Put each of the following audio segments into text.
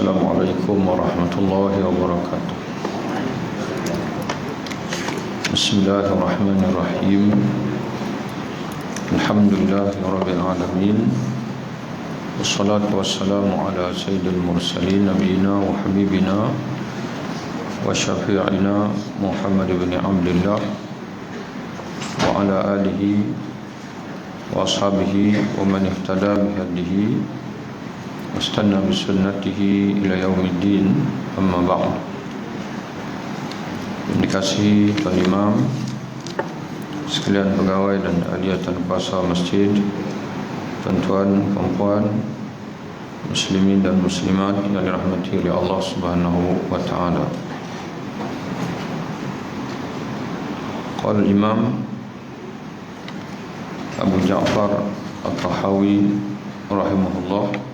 Assalamualaikum warahmatullahi wabarakatuh. Bismillahirrahmanirrahim. Alhamdulillahirabbil alamin. Wassalatu wassalamu ala sayyidil mursalin nabiyina wa habibina wa syafi'ina Muhammad ibn Abdullah wa ala alihi wa ashabihi wa man ihtada bihadihi wastanna bisunnatihi ila yaumiddin, amma ba'd. Yang dikasihi Tuan Imam, sekalian pegawai dan ahli tanpa masjid, tuan-tuan, puan-puan, muslimin dan muslimat yang dirahmati oleh Allah Subhanahu wa taala. Qala Imam Abu Ja'far At-Tahawi rahimahullah,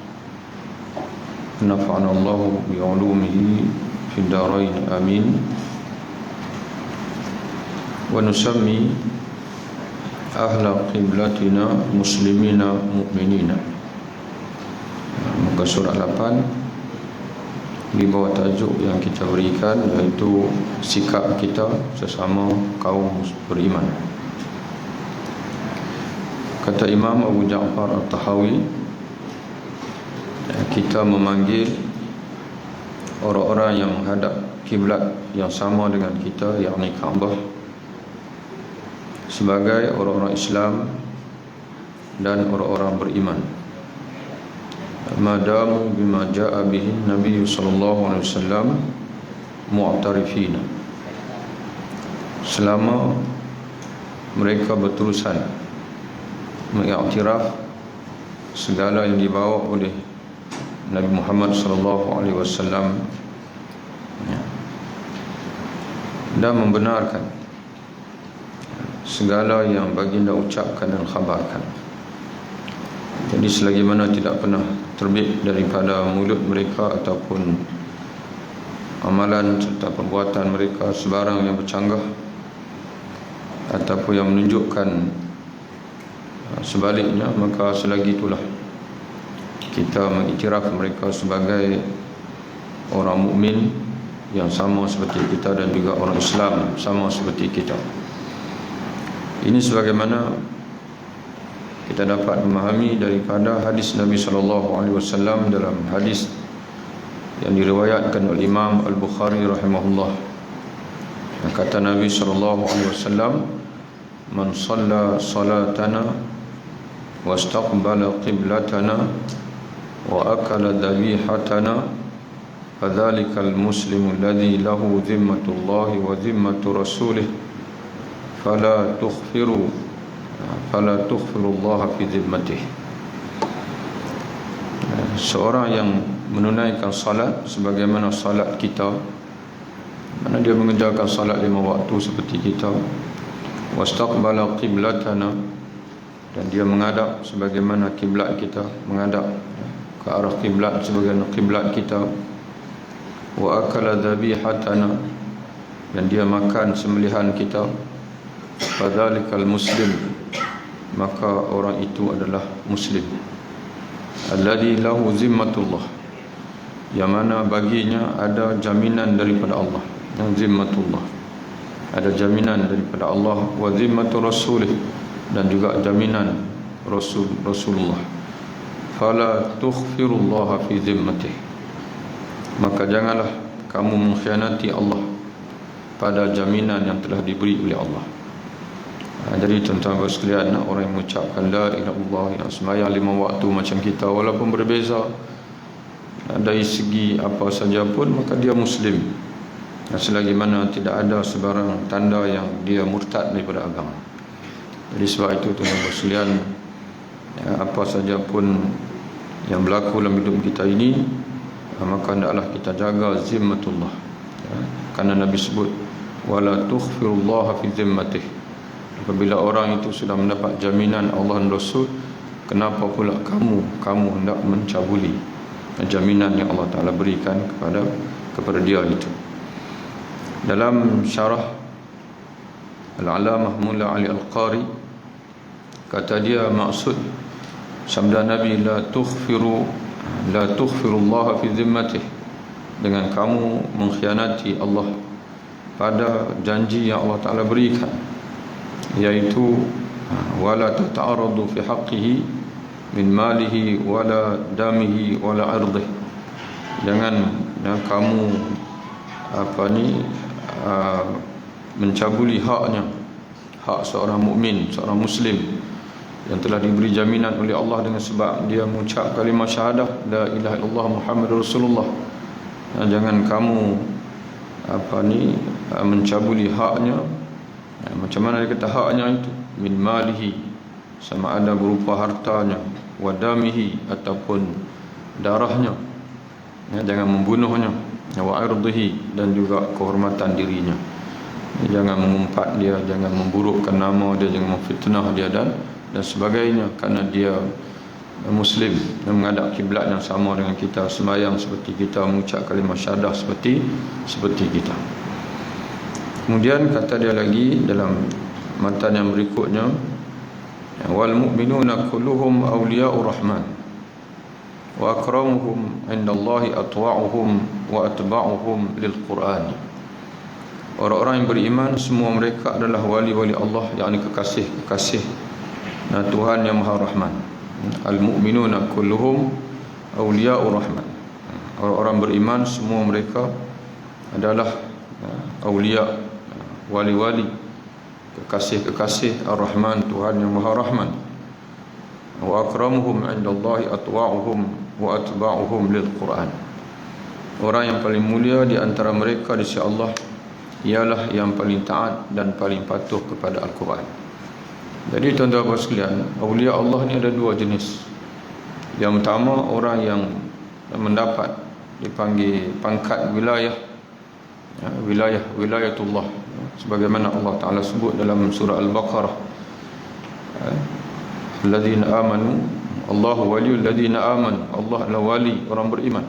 nafa'ana Allah bi'ulumihi fid dharain amin. Wa nusammi ahla qiblatina muslimina mu'minina. Muka surat 8 di bawah tajuk yang kita berikan, iaitu sikap kita sesama kaum beriman. Kata Imam Abu Ja'far At-Tahawi, kita memanggil orang-orang yang menghadap kiblat yang sama dengan kita, yakni Kaabah, sebagai orang-orang Islam dan orang-orang beriman. Madamu bima jaa bihi Nabi sallallahu alaihi wasallam mu'tarifina, selama mereka berterusan mengiktiraf segala yang dibawa oleh Nabi Muhammad sallallahu alaihi wasallam dan membenarkan segala yang baginda ucapkan dan khabarkan. Jadi selagi mana tidak pernah terbit daripada mulut mereka ataupun amalan serta perbuatan mereka sebarang yang bercanggah ataupun yang menunjukkan sebaliknya, maka selagi itulah kita mengiktiraf mereka sebagai orang mukmin yang sama seperti kita dan juga orang Islam sama seperti kita. Ini sebagaimana kita dapat memahami daripada hadis Nabi sallallahu alaihi wasallam dalam hadis yang diriwayatkan oleh Imam Al-Bukhari rahimahullah. Kata Nabi sallallahu alaihi wasallam, "Man shalla salatana wastaqbala qiblatana wa akala dhabihatana fadzalikal muslimu alladhi lahu dhimmatullahi wa dhimmatu rasulih fala tukhfiru Allah fi dhimmatih." Seorang yang menunaikan salat sebagaimana salat kita, mana dia mengerjakan salat 5 waktu seperti kita, wastaqbala qiblatana, dan dia menghadap sebagaimana kiblat kita, menghadap ke arah kiblat sebagaimana kiblat kita, wa akala dhabihatana, dan dia makan sembelihan kita, fadzalikal muslim, maka orang itu adalah muslim, alladzi lahu zimmatullah, yang mana baginya ada jaminan daripada Allah, yang zimmatullah, ada jaminan daripada Allah, wa zimmatu rasulih, dan juga jaminan Rasulullah. Fala tukhfirullaha fi dhimmatih, maka janganlah kamu mengkhianati Allah pada jaminan yang telah diberi oleh Allah. Jadi tuan-tuan sekalian, orang yang mengucapkan la ilaha illallah, yang sembahyang 5 waktu macam kita, walaupun berbeza dari segi apa saja pun, maka dia muslim, dan selagi mana tidak ada sebarang tanda yang dia murtad daripada agama. Jadi sebab itu tuan-tuan sekalian, apa saja pun yang berlaku dalam hidup kita ini, maka hendaklah kita jaga zimmatullah, kerana Nabi sebut wala tukhfirullaha fi zimmatih. Apabila orang itu sudah mendapat jaminan Allah dan Rasul, kenapa pula kamu hendak mencabuli jaminan yang Allah Ta'ala berikan kepada dia itu. Dalam syarah Al-Alamah Mulla Ali Al-Qari, kata dia, maksud sabda Nabi la tukhfiru Allah fi dhimmatih, dengan kamu mengkhianati Allah pada janji yang Allah Ta'ala berikan, yaitu wala tata'aradu fi haqqihi min malihi wala damihi wala irdihi. Jangan kamu mencabuli haknya, hak seorang mukmin, seorang muslim yang telah diberi jaminan oleh Allah dengan sebab dia mengucap kalimah syahadah la ilaha illallah Muhammadur Rasulullah. Jangan kamu mencabuli haknya. Macam mana dia kata haknya itu? Min malihi, sama ada berupa hartanya, wadamihi, ataupun darahnya, jangan membunuhnya, wa irdihi, dan juga kehormatan dirinya. Jangan mengumpat dia, jangan memburukkan nama dia, jangan memfitnah dia dan sebagainya, kerana dia muslim dan menghadap kiblat yang sama dengan kita, sembahyang seperti kita, mengucap kalimah syahadah seperti kita. Kemudian kata dia lagi dalam matan yang berikutnya, wal mu'minuna kulluhum awliya'ur rahman wa akramuhum indallahi atwa'uhum wa atba'uhum lil Qur'an. Orang-orang yang beriman semua mereka adalah wali-wali Allah, yakni kekasih Tuhan yang Maha Rahman. Al mu'minuna kulluhum awliya'ur rahman. Orang-orang beriman semua mereka adalah awliya, wali-wali, kekasih-kekasih Ar-Rahman, Tuhan yang Maha Rahman. Wa akramuhum indallahi atwa'uhum wa atba'uhum lil Qur'an. Orang yang paling mulia di antara mereka di sisi Allah ialah yang paling taat dan paling patuh kepada Al-Quran. Jadi tuan-tuan dan sekalian, awliya Allah ni ada dua jenis. Yang pertama, orang yang mendapat dipanggil pangkat wilayatullah, sebagaimana Allah Ta'ala sebut dalam surah Al-Baqarah, alladzina amanu Allahu waliyul ladzina amanu. Allah adalah wali orang beriman.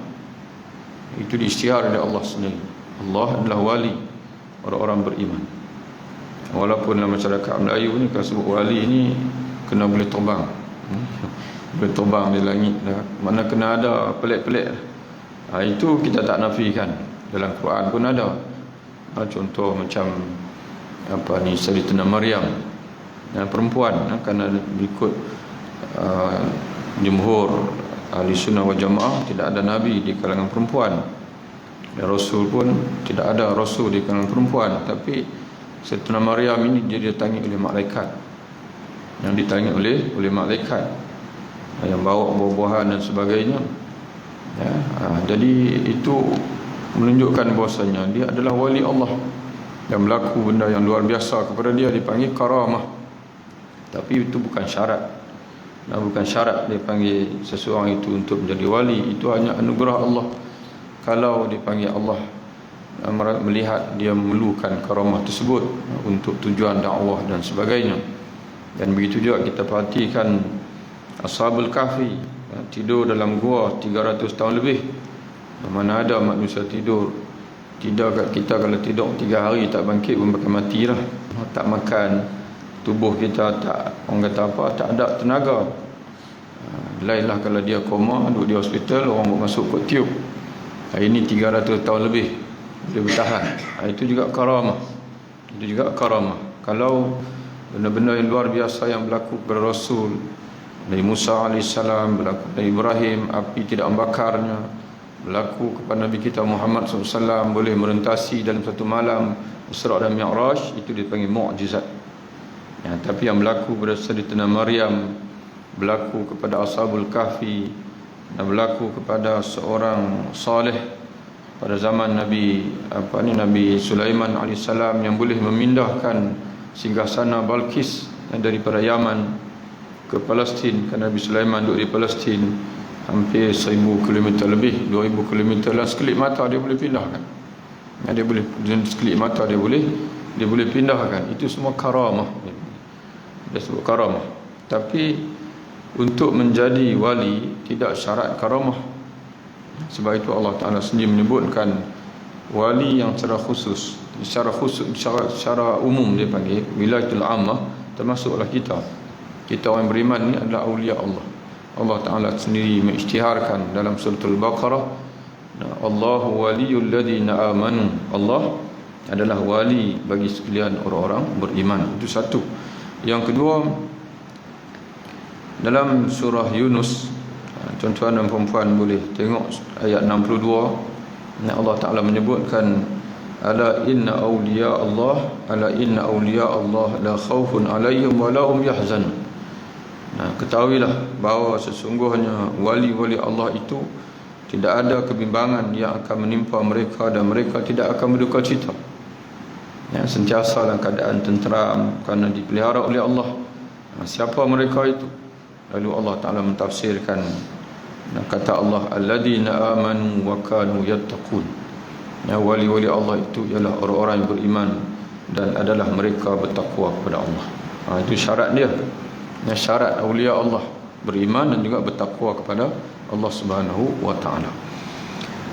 Itu diisytiharkan oleh Allah sendiri. Allah adalah wali orang-orang beriman. Walaupun dalam masyarakat Melayu ni, kalau sebut wali ni kena boleh terbang, boleh terbang di langit dah. Mana kena ada pelik-pelik. Itu kita tak nafikan. Dalam Quran pun ada. Contoh macam Sayyidatina Maryam, perempuan, kerana berikut jumhur ahli sunnah wal jamaah tidak ada nabi di kalangan perempuan, dan rasul pun tidak ada rasul di kalangan perempuan. Tapi Sayyidatina Maryam ini dia didatangi oleh malaikat, yang didatangi oleh malaikat yang bawa buah-buahan dan sebagainya. Jadi itu menunjukkan bahawasanya dia adalah wali Allah, yang berlaku benda yang luar biasa kepada dia, dipanggil karamah. Tapi itu bukan syarat. Bukan syarat dia panggil seseorang itu untuk menjadi wali. Itu hanya anugerah Allah. Kalau dipanggil Allah melihat dia memerlukan karamah tersebut untuk tujuan dakwah dan sebagainya. Dan begitu juga kita perhatikan Ashabul Kahfi, tidur dalam gua 300 tahun lebih. Mana ada manusia tidur. Tidak, kita kalau tidur 3 hari tak bangkit pun pakai matilah. Tak makan, tubuh kita tak, orang kata apa, tak ada tenaga. Lainlah kalau dia koma, duduk di hospital, orang buat masuk kot tiup. Ini 300 tahun lebih dia bertahan. Itu juga karamah. Itu juga karamah. Kalau benda-benda yang luar biasa yang berlaku kepada Rasul, Nabi Musa AS, berlaku kepada Ibrahim, api tidak membakarnya, berlaku kepada Nabi kita Muhammad SAW, boleh merentasi dalam satu malam Isra dan Mi'raj, itu dipanggil mu'jizat. Tapi yang berlaku pada Sayyidatina Maryam, berlaku kepada Ashabul Kahfi, dan berlaku kepada seorang saleh pada zaman Nabi Sulaiman AS, yang boleh memindahkan singgasana Balqis daripada Yaman ke Palestin. Kerana Nabi Sulaiman duduk di Palestin hampir 1000 km lebih, 2000 km dalam sekelip mata dia boleh pindahkan. Dia boleh, sekelip mata dia boleh pindahkan. Itu semua karamah. Dia sebut karamah. Tapi untuk menjadi wali tidak syarat karamah. Sebab itu Allah Ta'ala sendiri menyebutkan wali yang secara khusus, secara umum dia panggil wilayatul ammah, termasuklah kita orang beriman ni adalah awliya Allah. Allah Ta'ala sendiri mengisytiharkan dalam surah Al-Baqarah, Allahu waliyul ladzina amanu. Allah adalah wali bagi sekalian orang-orang beriman. Itu satu. Yang kedua, dalam surah Yunus, tuan-tuan dan puan-puan boleh tengok ayat 62, Allah Ta'ala menyebutkan, ala inna awliya Allah la khawfun alaihim wa la hum yahzanun. Ketahuilah bahawa sesungguhnya wali-wali Allah itu tidak ada kebimbangan yang akan menimpa mereka dan mereka tidak akan berduka cita. Sentiasa dalam keadaan tenteram kerana dipelihara oleh Allah. Siapa mereka itu? Lalu Allah Ta'ala mentafsirkan, kata Allah, alladzina amanu wa kanu yattaqun. Wali-wali Allah itu ialah orang-orang yang beriman dan adalah mereka bertakwa kepada Allah. Itu syarat dia. Syarat awliya Allah, beriman dan juga bertakwa kepada Allah Subhanahu wa Ta'ala.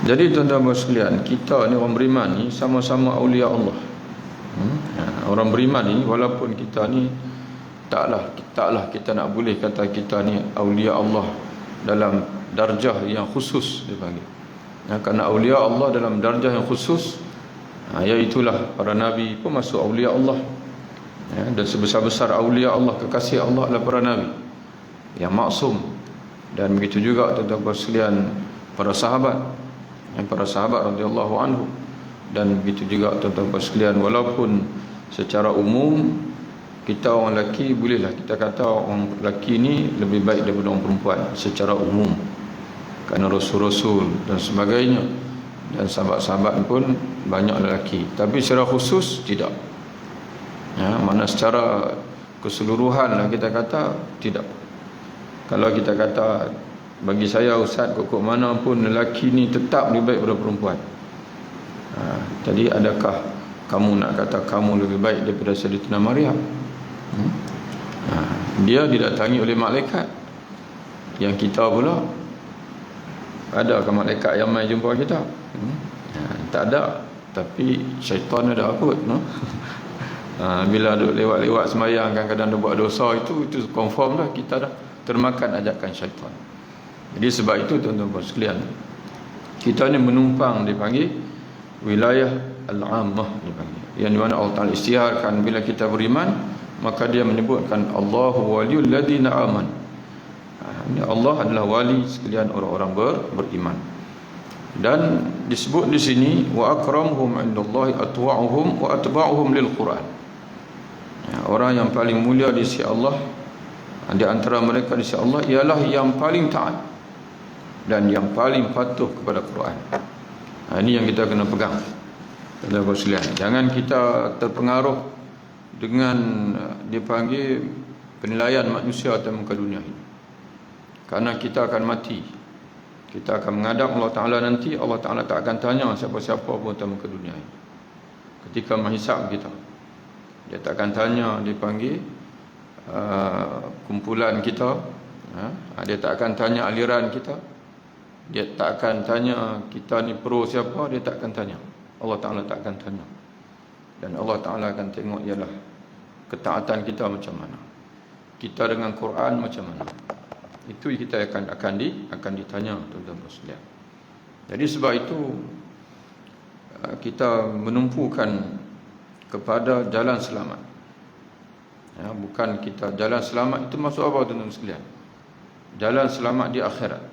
Jadi tuan-tuan sekalian, kita ni orang beriman ni sama-sama awliya Allah. Orang beriman ni, walaupun kita ni taklah kita nak boleh kata kita ni awliya Allah dalam darjah yang khusus, dia panggil. Kerana awliya Allah dalam darjah yang khusus, iaitulah para nabi pun masuk awliya Allah. Dan sebesar-besar awliya Allah, kekasih Allah adalah para nabi yang maksum. Dan begitu juga tuan-tuan sekalian, para sahabat radhiyallahu anhu. Dan begitu juga tuan-tuan sekalian, walaupun secara umum kita orang lelaki, bolehlah kita kata orang lelaki ni lebih baik daripada orang perempuan secara umum, kerana rasul-rasul dan sebagainya, dan sahabat-sahabat pun banyak lelaki. Tapi secara khusus tidak. Mana secara keseluruhan lah kita kata tidak. Kalau kita kata, bagi saya Ustaz, kok mana pun lelaki ni tetap lebih baik daripada perempuan. Jadi adakah kamu nak kata kamu lebih baik daripada Sayyidatina Maryam? Dia didatangi oleh malaikat. Yang kita pula, adakah malaikat yang mai jumpa kita? Tak ada. Tapi syaitan ada kot, no? Bila duk lewat-lewat sembahyang, kadang-kadang dia buat dosa, itu confirm dah kita dah termakan ajakan syaitan. Jadi sebab itu tuan-tuan sekalian, kita ni menumpang dipanggil wilayah al-ammah, dipanggil, yang di mana Allah Ta'ala isytiharkan bila kita beriman, maka dia menyebutkan Allahu waliyul ladzina aman. Allah adalah wali sekalian orang-orang beriman. Dan disebut di sini, wa akramuhum indallahi atwa'uhum wa atba'uhum lil Quran. Orang yang paling mulia di sisi Allah, di antara mereka di sisi Allah, ialah yang paling taat dan yang paling patuh kepada Quran. Ini yang kita kena pegang. Jangan kita terpengaruh dengan dipanggil penilaian manusia atas muka dunia ini. Karena kita akan mati, kita akan menghadap Allah Ta'ala nanti. Allah Ta'ala tak akan tanya siapa-siapa pun atas muka dunia ini. Ketika menghisap kita, dia tak akan tanya dipanggil kumpulan kita, dia tak akan tanya aliran kita, dia tak akan tanya kita ni pro siapa, dia tak akan tanya. Allah Ta'ala tak akan tanya. Dan Allah Ta'ala akan tengok ialah ketaatan kita macam mana, kita dengan Quran macam mana. Itu kita akan ditanya, tuan-tuan sekalian. Jadi sebab itu kita menumpukan kepada jalan selamat. Bukan kita jalan selamat itu maksud apa, tuan-tuan sekalian? Jalan selamat di akhirat.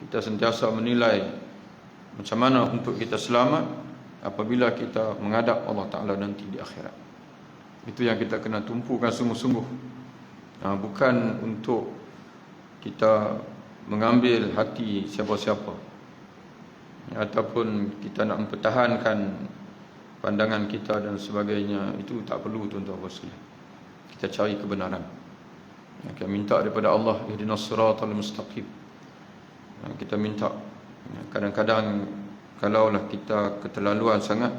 Kita sentiasa menilai macam mana untuk kita selamat apabila kita menghadap Allah Ta'ala nanti di akhirat. Itu yang kita kena tumpukan sungguh-sungguh. Bukan untuk kita mengambil hati siapa-siapa, ataupun kita nak mempertahankan pandangan kita dan sebagainya. Itu tak perlu, tuan-tuan sekalian. Kita cari kebenaran. Kita minta daripada Allah, ihdinas siratal mustaqim. Kita minta. Kadang-kadang kalaulah kita keterlaluan sangat,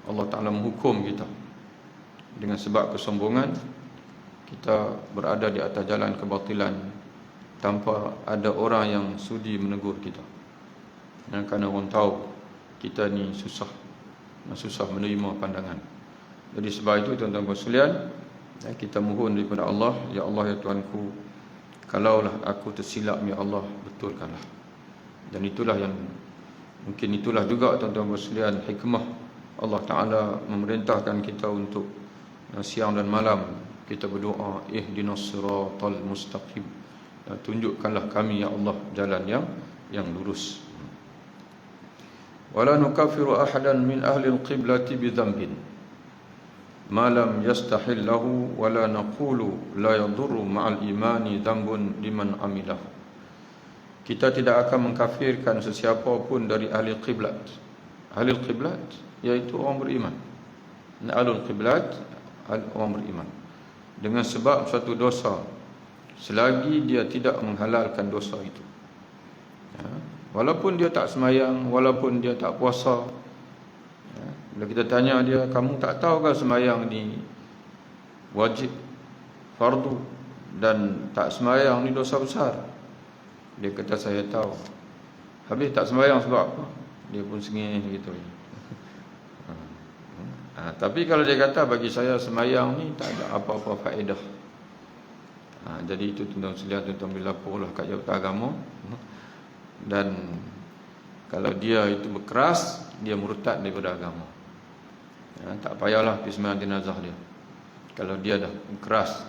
Allah Ta'ala menghukum kita dengan sebab kesombongan. Kita berada di atas jalan kebatilan tanpa ada orang yang sudi menegur kita. Kerana orang tahu kita ni susah menerima pandangan. Jadi sebab itu, tuan-tuan sekalian, kita mohon daripada Allah, ya Allah, ya Tuhanku, kalaulah aku tersilap, ya Allah, betulkanlah. Dan itulah yang Mungkin itulah juga tuan-tuan sekalian hikmah Allah Ta'ala memerintahkan kita untuk siang dan malam kita berdoa, ihdinas siratal mustaqim, tunjukkanlah kami ya Allah jalan yang lurus. Wala nukaffiru ahadan min ahli al-qiblati bi dhanbin ma lam yastahillahu wala naqulu la yadurru ma'al imani dhanbun liman amilahu. Kita tidak akan mengkafirkan sesiapa pun dari ahli qiblat. Ahli qiblat iaitu orang beriman. Ahli qiblat orang beriman dengan sebab satu dosa selagi dia tidak menghalalkan dosa itu. Walaupun dia tak semayang, walaupun dia tak puasa. Bila kita tanya dia, kamu tak tahu ke semayang ni wajib, fardu, dan tak semayang ni dosa besar? Dia kata saya tahu. Habis tak semayang sebab apa? Dia pun sengih gitu. Tapi kalau dia kata bagi saya semayang ni tak ada apa-apa faedah. Jadi itu tuan-tuan sekalian, tuan-tuan bila laporlah kat jabatan agama. Dan kalau dia itu berkeras, dia murtad daripada agama. Tak payahlah pergi sembahyang jenazah dia. Kalau dia dah keras,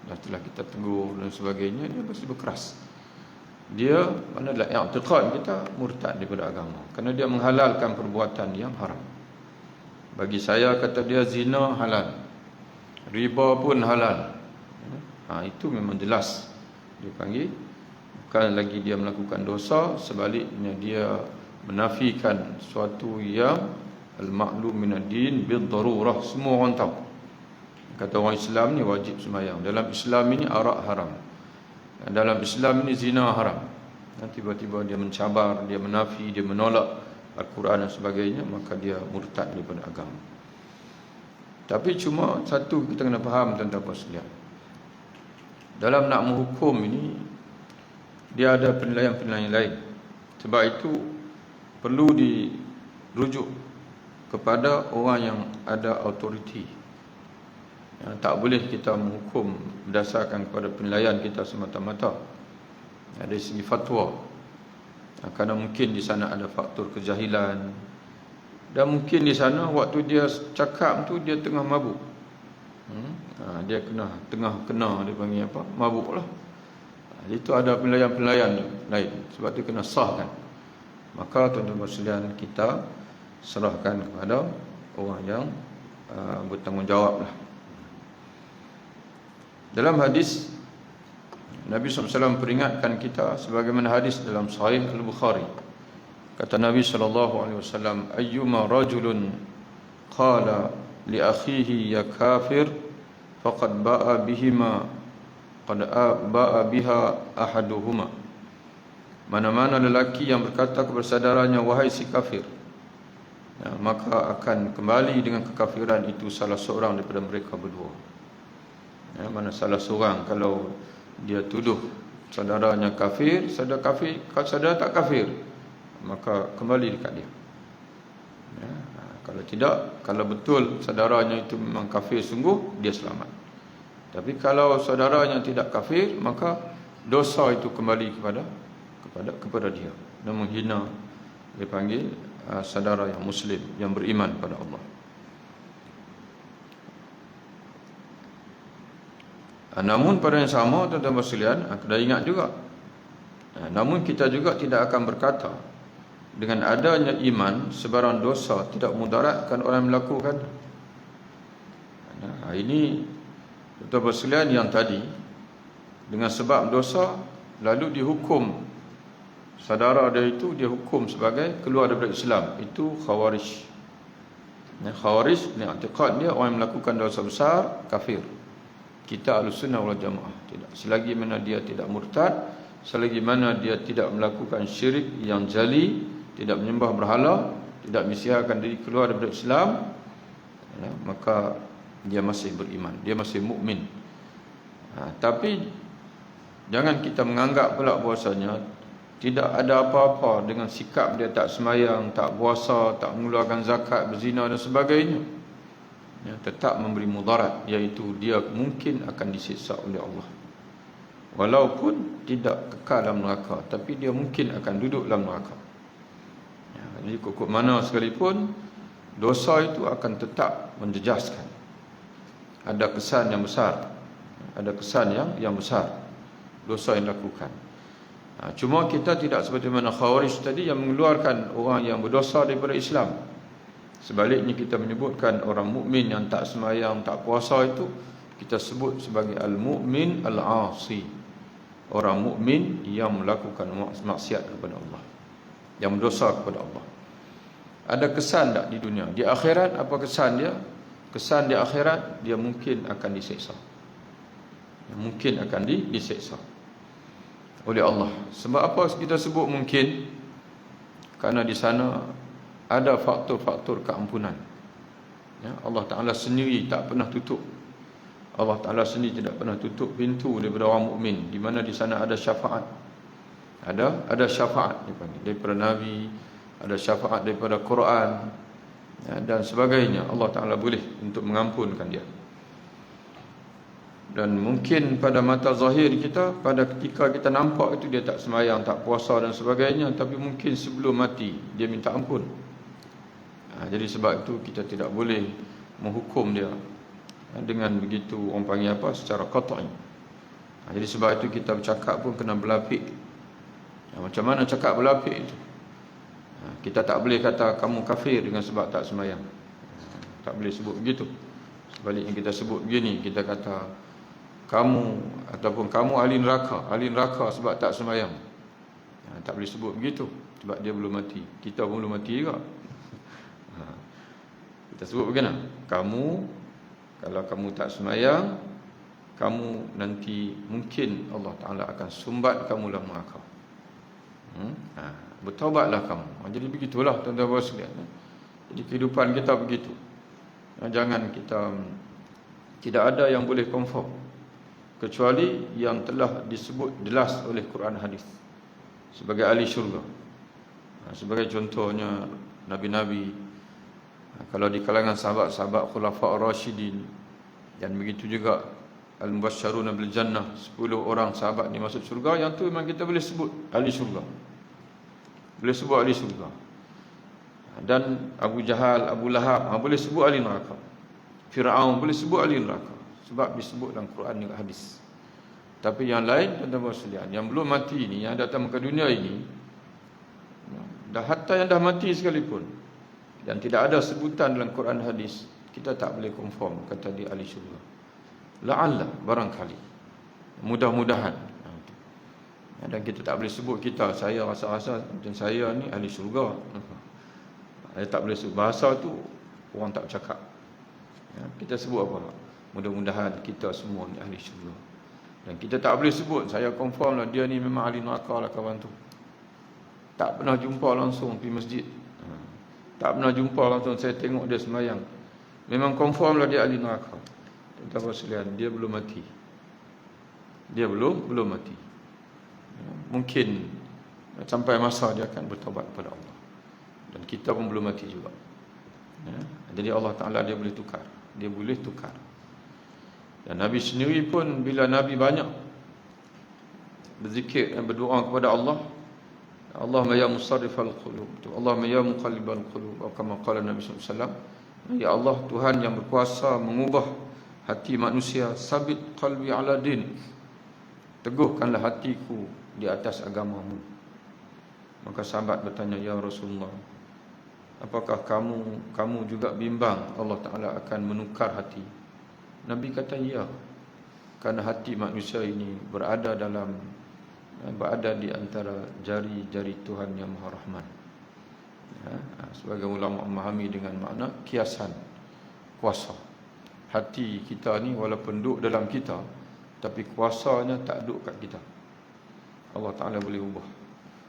dah setelah kita tegur dan sebagainya, dia mesti berkeras. Dia mana adalah i'tiqad kita murtad daripada agama, kerana dia menghalalkan perbuatan yang haram. Bagi saya, kata dia, zina halal, riba pun halal. Itu memang jelas dia panggil. Bukan lagi dia melakukan dosa, sebaliknya dia menafikan sesuatu yang al-ma'lum minad-din bid-darurah. Semua orang tahu. Kata orang Islam ni wajib sembahyang. Dalam Islam ini arak haram. Dalam Islam ini zina haram. Tiba-tiba dia mencabar, dia menafi, dia menolak Al-Quran dan sebagainya, maka dia murtad daripada agama. Tapi cuma satu kita kena faham, tuan-tuan sekalian. Dalam nak menghukum ini, dia ada penilaian-penilaian lain. Sebab itu perlu dirujuk kepada orang yang ada autoriti. Tak boleh kita menghukum berdasarkan kepada penilaian kita semata-mata dari segi fatwa. Kerana mungkin di sana ada faktor kejahilan, dan mungkin di sana waktu dia cakap tu dia tengah mabuk. Dia tengah dia panggil apa? Mabuk lah. Itu ada penilaian-penilaian lain. Sebab itu kena sahkan. Maka tuan-tuan sekalian, kita serahkan kepada orang yang bertanggungjawab lah. Dalam hadis, Nabi SAW peringatkan kita sebagaimana hadis dalam Sahih Al-Bukhari. Kata Nabi SAW, ayyuma rajulun qala li akhihi ya kafir faqad ba'a bihima qad ba'a biha ahaduhuma. Mana-mana lelaki yang berkata kepada saudaranya wahai si kafir, maka akan kembali dengan kekafiran itu salah seorang daripada mereka berdua. Mana salah seorang, kalau dia tuduh saudaranya kafir, saudara tak kafir, maka kembali dekat dia. Kalau tidak, kalau betul saudaranya itu memang kafir sungguh, dia selamat. Tapi kalau saudaranya tidak kafir, maka dosa itu kembali kepada dia. Dan menghina, dia panggil saudara yang muslim, yang beriman pada Allah. Namun pada yang sama, tuan-tuan sekalian, kena ingat juga, namun kita juga tidak akan berkata dengan adanya iman sebarang dosa tidak mudaratkan orang yang melakukan. Ini tuan-tuan sekalian, yang tadi dengan sebab dosa lalu dihukum saudara dia itu, dia hukum sebagai keluar daripada Islam. Itu Khawarij. Khawarij ni i'tiqad dia orang yang melakukan dosa besar kafir. Kita Ahlussunnah wal Jamaah tidak. Selagi mana dia tidak murtad, selagi mana dia tidak melakukan syirik yang jali, tidak menyembah berhala, tidak mensiarkan diri keluar daripada Islam, maka dia masih beriman, dia masih mukmin. Tapi jangan kita menganggap pula bahwasanya tidak ada apa-apa dengan sikap dia tak semayang, tak puasa, tak mengeluarkan zakat, berzina dan sebagainya. Tetap memberi mudarat, iaitu dia mungkin akan disiksa oleh Allah. Walaupun tidak kekal dalam neraka, tapi dia mungkin akan duduk dalam neraka. Jadi kok mana sekalipun dosa itu akan tetap menjejaskan. Ada kesan yang besar, ada kesan yang besar dosa yang dilakukan. Cuma kita tidak seperti mana Khawarij tadi yang mengeluarkan orang yang berdosa daripada Islam. Sebaliknya kita menyebutkan orang mukmin yang tak sembahyang, tak puasa itu kita sebut sebagai al-mu'min al-'asi. Orang mukmin yang melakukan maksiat kepada Allah, yang berdosa kepada Allah. Ada kesan tak di dunia? Di akhirat apa kesan dia? Kesan di akhirat dia mungkin akan diseksa. Mungkin akan diseksa oleh Allah. Sebab apa kita sebut mungkin? Kerana di sana ada faktor-faktor keampunan. Ya, Allah Ta'ala sendiri tak pernah tutup. Allah Ta'ala sendiri tidak pernah tutup pintu daripada orang mukmin, di mana di sana ada syafaat. Ada syafaat daripada Nabi, ada syafaat daripada Quran, ya, dan sebagainya. Allah Ta'ala boleh untuk mengampunkan dia. Dan mungkin pada mata zahir kita, pada ketika kita nampak itu dia tak sembahyang, tak puasa dan sebagainya, tapi mungkin sebelum mati dia minta ampun. Jadi sebab itu kita tidak boleh menghukum dia dengan begitu, orang panggil apa, secara qat'i. Jadi sebab itu kita bercakap pun kena berlapik. Macam mana cakap berlapik itu? Kita tak boleh kata kamu kafir dengan sebab tak sembahyang. Tak boleh sebut begitu. Sebaliknya kita sebut begini, kita kata kamu ataupun kamu ahli neraka sebab tak sembahyang. Tak boleh sebut begitu sebab dia belum mati. Kita pun belum mati juga. Kita sebut bagaimana? Kalau kamu tak sembahyang, kamu nanti mungkin Allah Ta'ala akan sumbat kamu dalam neraka. Bertaubatlah kamu. Jadi begitulah tuan-tuan dan sekalian. Jadi kehidupan kita begitu. Jangan kita, tidak ada yang boleh confirm kecuali yang telah disebut jelas oleh Quran hadis sebagai ahli syurga. Sebagai contohnya Nabi-Nabi, kalau di kalangan sahabat-sahabat Khulafa' Ar-Rasyidin, dan begitu juga Al-Mubasysyaruna bil Jannah, 10 orang sahabat ni masuk syurga, yang tu memang kita boleh sebut ahli syurga. Boleh sebut ahli syurga. Dan Abu Jahal, Abu Lahab, boleh sebut ahli neraka. Fir'aun boleh sebut ahli neraka sebab disebut dalam Quran dan hadis. Tapi yang lain, tuan-tuan sekalian, yang belum mati ni, yang datang ke dunia ini, dah hatta yang dah mati sekalipun, dan tidak ada sebutan dalam Quran hadis, kita tak boleh confirm kata dia ahli syurga. La'alla, barangkali, mudah-mudahan. Dan kita tak boleh sebut kita, saya rasa-rasa macam saya ni ahli syurga. Tak boleh sebut. Bahasa tu orang tak bercakap. Kita sebut apa? Mudah-mudahan kita semua ni ahli syurga. Dan kita tak boleh sebut saya confirm lah dia ni memang ahli neraka lah kawan tu. Tak pernah jumpa langsung pergi masjid. Tak pernah jumpa langsung saya tengok dia sembahyang. Memang confirm lah dia ahli neraka. Tuan-tuan sekalian, dia belum mati. Dia belum mati. Mungkin sampai masa dia akan bertaubat kepada Allah. Dan kita pun belum mati juga. Jadi Allah Ta'ala dia boleh tukar. Dia boleh tukar. Dan Nabi sendiri pun bila Nabi banyak berzikir dan berdoa kepada Allah, Allahumma ya musarrifal qulub, Allahumma ya muqallibal qulub, atau kama qala Nabi sallallahu alaihi wasallam, ya Allah Tuhan yang berkuasa mengubah hati manusia, sabit qalbi ala din, teguhkanlah hatiku di atas agamamu. Maka sahabat bertanya, ya Rasulullah, apakah kamu juga bimbang Allah Ta'ala akan menukar hati? Nabi kata ya, kerana hati manusia ini berada di antara jari-jari Tuhan yang Maha Rahman. Sebagai ulama memahami dengan makna kiasan kuasa. Hati kita ni walaupun duduk dalam kita, tapi kuasanya tak duduk kat kita. Allah Ta'ala boleh ubah.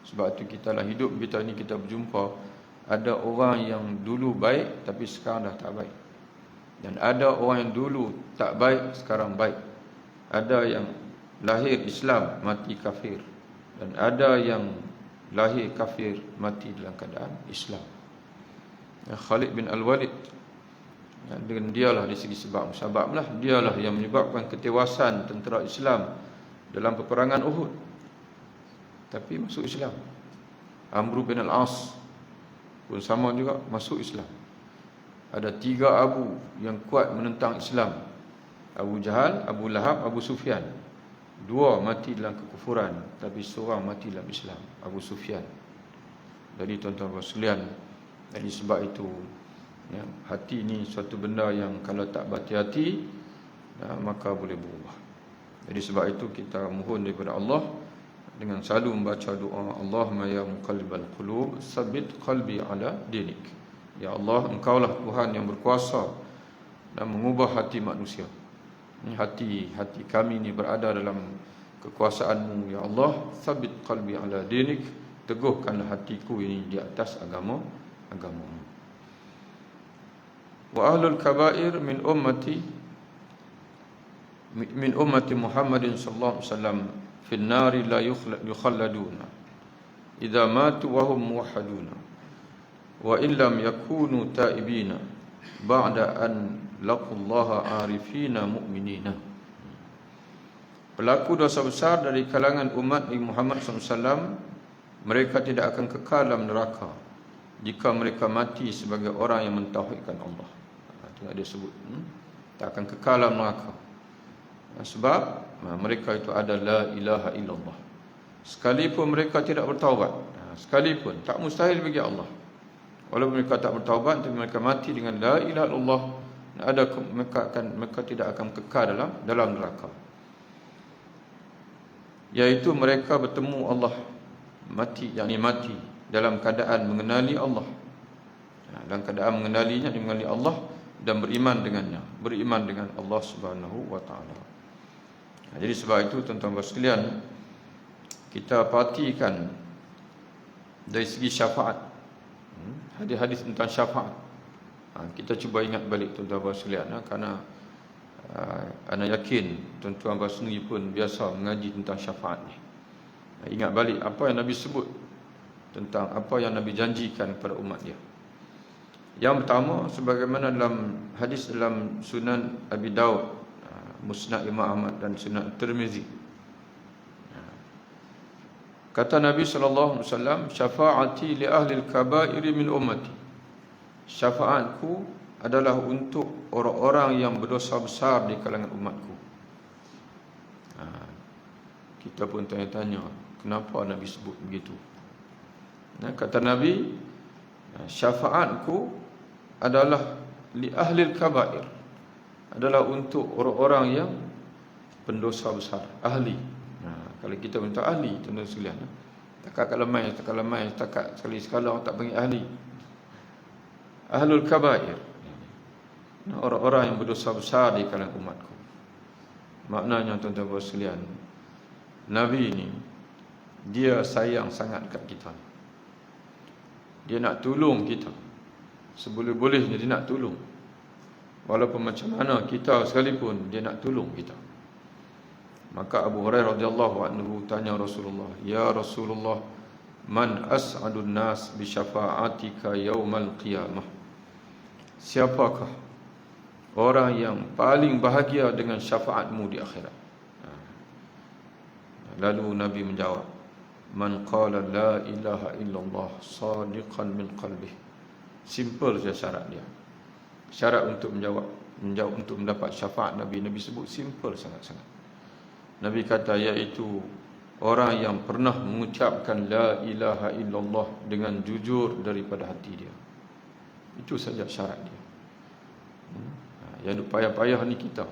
Sebab itu kita dalam hidup kita ni kita berjumpa ada orang yang dulu baik tapi sekarang dah tak baik. Dan ada orang yang dulu tak baik sekarang baik. Ada yang lahir Islam mati kafir, dan ada yang lahir kafir mati dalam keadaan Islam. Khalid bin Al-Walid, dengan dialah di segi sebab lah, dialah yang menyebabkan ketewasan tentera Islam dalam peperangan Uhud, tapi masuk Islam. Amr bin Al-As, pun sama juga masuk Islam. Ada 3 Abu yang kuat menentang Islam. Abu Jahal, Abu Lahab, Abu Sufyan. 2 mati dalam kekufuran, tapi seorang mati dalam Islam, Abu Sufyan. Jadi tuan-tuan sekalian, jadi sebab itu ya, hati ni suatu benda yang kalau tak berhati-hati maka boleh berubah. Jadi sebab itu kita mohon daripada Allah dengan selalu membaca doa, Allahumma ya muqallibal qulub tsabbit qalbi ala dinik. Ya Allah, engkaulah Tuhan yang berkuasa dan mengubah hati manusia. Hati kami ni berada dalam kekuasaan-Mu ya Allah. Tsabbit qalbi ala dinik, teguhkanlah hatiku ini di atas agama-Mu. Wa ahlul kabair min ummati Muhammadin sallallahu alaihi wasallam fi an-nari la yukhalladuna idza matu wa hum muwahhiduna wa illam yakunu taibina ba'da an laqullaha arifina mu'minina. Pelaku dosa besar dari kalangan umat Nabi Muhammad SAW, mereka tidak akan kekal dalam neraka jika mereka mati sebagai orang yang mentauhidkan Allah. Itu dia sebut, tak akan kekal dalam neraka. Sebab mereka itu ada la ilaha illallah. Sekalipun mereka tidak bertaubat, sekalipun, tak mustahil bagi Allah. Walaupun mereka tak bertaubat, tapi mereka mati dengan la ilaha illallah, mereka tidak akan kekal dalam neraka. Yaitu mereka bertemu Allah, mati dalam keadaan mengenali Allah. Dalam keadaan mengenalinya, mengenali Allah dan beriman dengannya, beriman dengan Allah Subhanahu wa taala. Jadi sebab itu tuan-tuan sekalian, kita perhatikan dari segi syafaat. Hadis-hadis tentang syafaat. Kita cuba ingat balik tuan-tuan sekalian, kerana ana yakin tuan-tuan sendiri pun biasa mengaji tentang syafaat ni. Ingat balik apa yang Nabi sebut tentang apa yang Nabi janjikan kepada umat dia. Yang pertama, sebagaimana dalam hadis dalam Sunan Abi Daud, Musnad Imam Ahmad dan Sunan Tirmizi, kata Nabi sallallahu alaihi wasallam, syafaati li ahli al-kaba'ir min ummati. Syafaatku adalah untuk orang-orang yang berdosa besar di kalangan umatku. Kita pun tanya-tanya, kenapa Nabi sebut begitu? Kata Nabi, syafaatku adalah li ahli al-kaba'ir, adalah untuk orang-orang yang pendosa besar, ahli. Kalau kita minta ahli, tuan-tuan sekalian, takat lemai, takat sekali-sekala tak panggil ahli. Ahlul kabair, orang-orang yang berdosa besar di kalangan umatku. Maknanya tuan-tuan sekalian, Nabi ni dia sayang sangat kat kita. Dia nak tolong kita, seboleh-bolehnya dia nak tolong. Walaupun macam mana kita sekalipun, dia nak tolong kita. Maka Abu Hurairah radhiyallahu anhu tanya Rasulullah, "Ya Rasulullah, man as'adun nas bi syafa'atika yaumal qiyamah?" Siapakah orang yang paling bahagia dengan syafaatmu di akhirat? Lalu Nabi menjawab, "Man qala la ilaha illallah sadiqan min qalbih." Simple saja syarat dia. Syarat untuk menjawab untuk mendapat syafaat Nabi sebut simple sangat-sangat. Nabi kata, iaitu orang yang pernah mengucapkan la ilaha illallah dengan jujur daripada hati dia. Itu saja syarat dia. Yang payah-payah ni kita.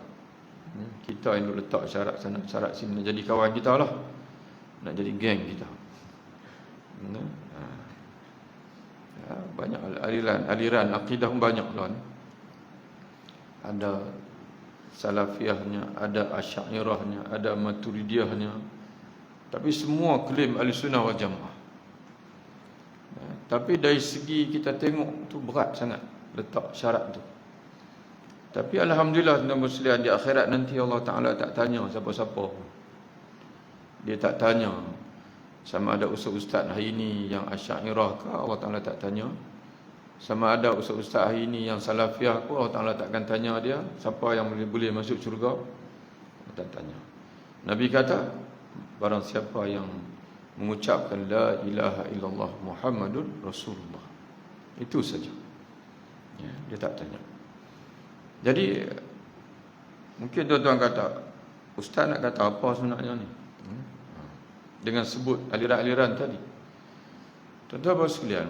Kita yang letak syarat sana, syarat sini, nak jadi kawan kita lah, nak jadi geng kita. Banyak aliran akidah banyak lah. Ada salafiyahnya, ada asy'ariyahnya, ada maturidiyahnya. Tapi semua klaim ahli-sunnah wal jamaah. Tapi dari segi kita tengok tu berat sangat letak syarat tu. Tapi alhamdulillah tuan-tuan sekalian, di akhirat nanti Allah Taala tak tanya siapa-siapa. Dia tak tanya sama ada ustaz-ustaz hari ini yang asy'ariyah ke, Allah Taala tak tanya. Sama ada ustaz-ustaz hari ini yang salafiyah pun Allah Ta'ala takkan tanya dia siapa yang boleh masuk syurga. Allah tak tanya. Nabi kata, barang siapa yang mengucapkan la ilaha illallah Muhammadun Rasulullah, Itu saja. Ya, dia tak tanya. Jadi mungkin tuan-tuan kata, ustaz nak kata apa sebenarnya ni? Dengan sebut aliran-aliran tadi. Tuan-tuan sekalian,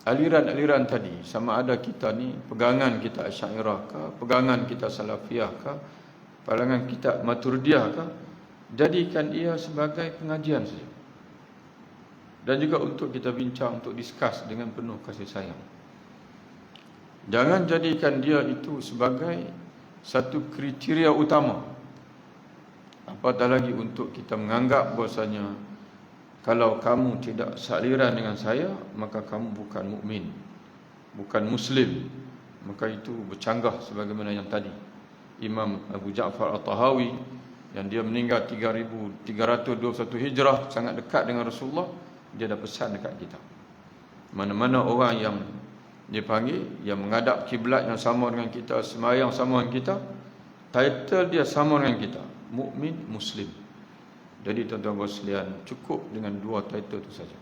aliran-aliran tadi sama ada kita ni pegangan kita Asy'ariyah ke, pegangan kita Salafiyah ke, pegangan kita Maturidiyah ke, jadikan ia sebagai pengajian saja. Dan juga untuk kita bincang, untuk diskus dengan penuh kasih sayang. Jangan jadikan dia itu sebagai satu kriteria utama. Apatah lagi untuk kita menganggap bahasanya kalau kamu tidak sealiran dengan saya, maka kamu bukan mukmin, bukan muslim. Maka itu bercanggah sebagaimana yang tadi Imam Abu Ja'far At-Tahawi yang dia meninggal 3321 Hijrah, sangat dekat dengan Rasulullah. Dia dah pesan dekat kita, mana-mana orang yang dia panggil, yang menghadap kiblat yang sama dengan kita, sembahyang sama dengan kita, title dia sama dengan kita, mukmin, muslim. Jadi tuan-tuan sekalian, cukup dengan dua title itu saja.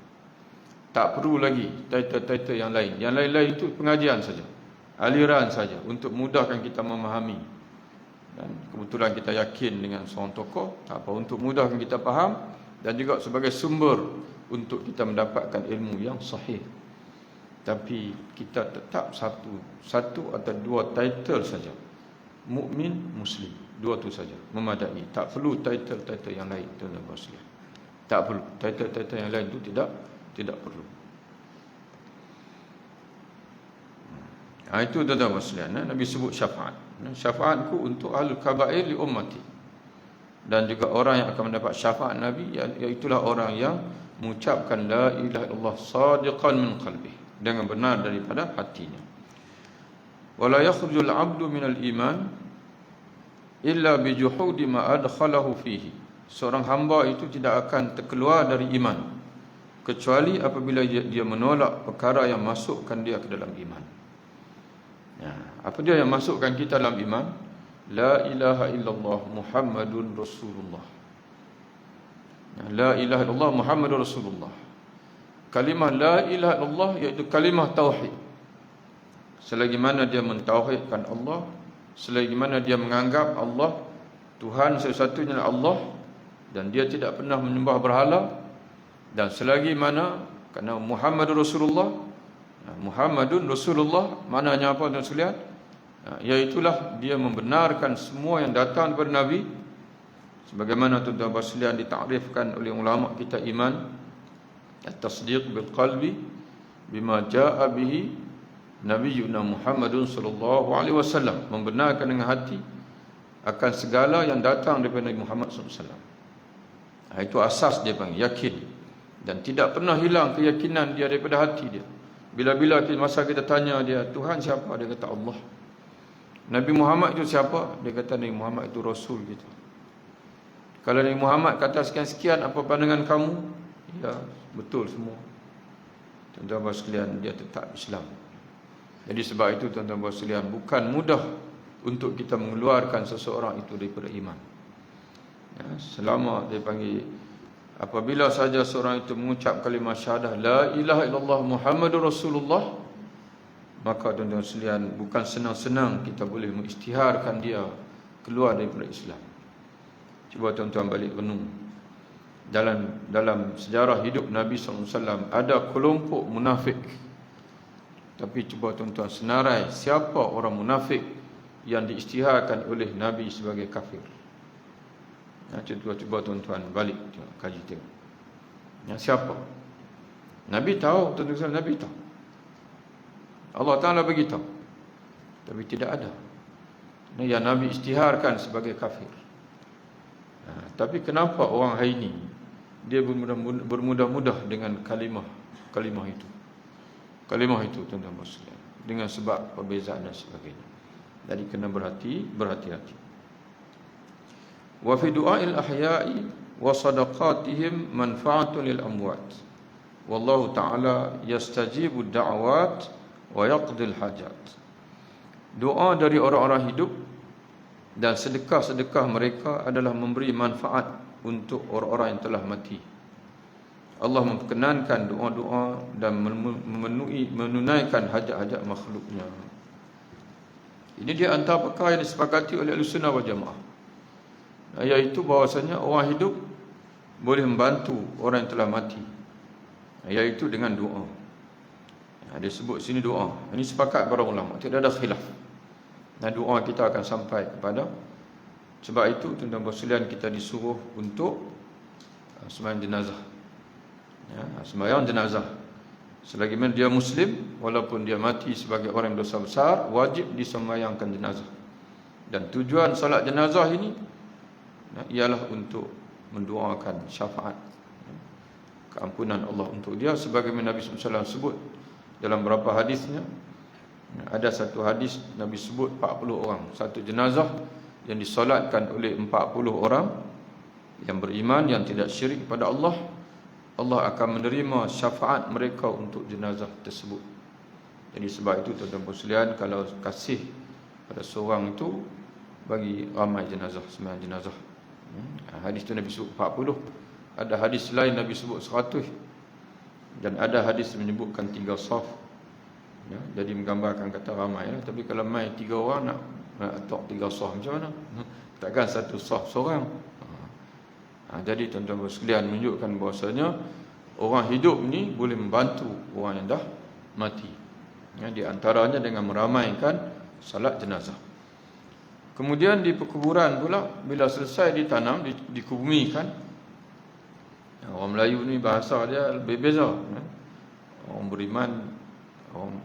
Tak perlu lagi title-title yang lain. Yang lain-lain itu pengajian saja, aliran saja, untuk mudahkan kita memahami. Dan kebetulan kita yakin dengan seorang tokoh, tak apa, untuk mudahkan kita faham, dan juga sebagai sumber untuk kita mendapatkan ilmu yang sahih. Tapi kita tetap satu atau dua title saja, mukmin, muslim, dua tu saja memadai. Tak perlu title-title yang lain, tuan-tuan sekalian. Tak perlu title-title yang lain itu tidak perlu. Itu tuan-tuan sekalian, Nabi sebut syafaat. Syafaatku untuk ahlul kabair li ummati. Dan juga orang yang akan mendapat syafaat Nabi, iaitulah orang yang mengucapkan la ilaha illallah sadiqan min qalbih, dengan benar daripada hatinya. Wala yakhrujul 'abdu minal iman illa bi juhudi ma adkhalahu fihi. Seorang hamba itu tidak akan terkeluar dari iman kecuali apabila dia menolak perkara yang masukkan dia ke dalam iman. Ya, apa dia yang masukkan kita dalam iman? La ilaha illallah Muhammadun Rasulullah. La ilaha illallah Muhammadun Rasulullah. Kalimah la ilaha illallah iaitu kalimah tauhid. Selagi mana dia mentauhidkan Allah, selagi mana dia menganggap Allah Tuhan satu-satunya Allah, dan dia tidak pernah menyembah berhala, dan selagi mana kerana Muhammadur Rasulullah, Muhammadun Rasulullah maknanya apa tuan sekalian? Iaitulah dia membenarkan semua yang datang daripada Nabi, sebagaimana tuan-tuan sekalian ditakrifkan oleh ulama kita iman, at-tasdiq bil qalbi bima jaa bihi nabiyuna Muhammadun sallallahu alaihi wasallam, membenarkan dengan hati akan segala yang datang daripada Nabi Muhammad sallallahu alaihi wasallam. Itu asas dia panggil yakin, dan tidak pernah hilang keyakinan dia daripada hati dia. Bila-bila masa kita tanya dia, Tuhan siapa? Dia kata Allah. Nabi Muhammad itu siapa? Dia kata Nabi Muhammad itu Rasul kita. Kalau Nabi Muhammad kata sekian-sekian, apa pandangan kamu? Ya, betul semua. Tuan-tuan sekalian, dia tetap Islam. Jadi sebab itu tuan-tuan sekalian, bukan mudah untuk kita mengeluarkan seseorang itu daripada iman. Ya, selama dia panggil, apabila saja seorang itu mengucap kalimah syahadah la ilaha illallah Muhammadur Rasulullah, maka tuan-tuan sekalian, bukan senang-senang kita boleh mengisytiharkan dia keluar daripada Islam. Cuba tuan-tuan balik renung. Dalam sejarah hidup Nabi SAW ada kelompok munafik. Tapi cuba tuan-tuan senarai siapa orang munafik yang diisytiharkan oleh Nabi sebagai kafir. Cuba tuan-tuan balik kaji tengok. Siapa? Nabi tahu, tuan-tuan, Nabi tahu. Allah Ta'ala beritahu, tapi tidak ada yang Nabi isytiharkan sebagai kafir. Tapi kenapa orang hari ini dia bermudah-mudah dengan kalimah itu? Kalimah itu tuan-tuan sekalian, dengan sebab perbezaan dan sebagainya. Jadi kena berhati-hati. Wa fi du'ail ahya'i wa sadaqatihim manfa'atun lil amwat. Wallahu ta'ala yastajibu da'awat wa yaqdil hajat. Doa dari orang-orang hidup dan sedekah-sedekah mereka adalah memberi manfaat untuk orang-orang yang telah mati. Allah memperkenankan doa-doa dan menunaikan hajat-hajat makhluknya. Ini dia antara perkara yang disepakati oleh Ahlussunnah wal Jamaah, iaitu bahawasanya orang hidup boleh membantu orang yang telah mati, iaitu dengan doa. Dia sebut sini doa. Ini sepakat para ulama, tidak ada khilaf. Dan doa kita akan sampai kepada. Sebab itu tuan-tuan sekalian, kita disuruh untuk sembahyang jenazah. Sembahyang jenazah. Selagi mana dia Muslim, walaupun dia mati sebagai orang yang dosa besar, wajib disembahyangkan jenazah. Dan tujuan solat jenazah ini ialah untuk mendoakan syafaat, keampunan Allah untuk dia, sebagaimana Nabi SAW sebut dalam beberapa hadisnya. Ada satu hadis Nabi sebut 40 orang, satu jenazah yang disolatkan oleh 40 orang yang beriman, yang tidak syirik kepada Allah, Allah akan menerima syafaat mereka untuk jenazah tersebut. Jadi sebab itu tuan-tuan sekalian, kalau kasih pada seorang itu, bagi ramai jenazah, sembahyang jenazah. Hadis itu Nabi sebut 40. Ada hadis lain Nabi sebut 100. Dan ada hadis menyebutkan 3 saf. Jadi menggambarkan kata ramai lah. Tapi kalau mai 3 orang nak atok 3 saf macam mana? Takkan satu saf seorang. Jadi tuan-tuan sekalian, menunjukkan bahawasanya orang hidup ni boleh membantu orang yang dah mati. Di antaranya dengan meramaikan salat jenazah. Kemudian di perkuburan pula, bila selesai ditanam, dikubumikan. Orang Melayu ni bahasa dia lebih beza. Orang beriman,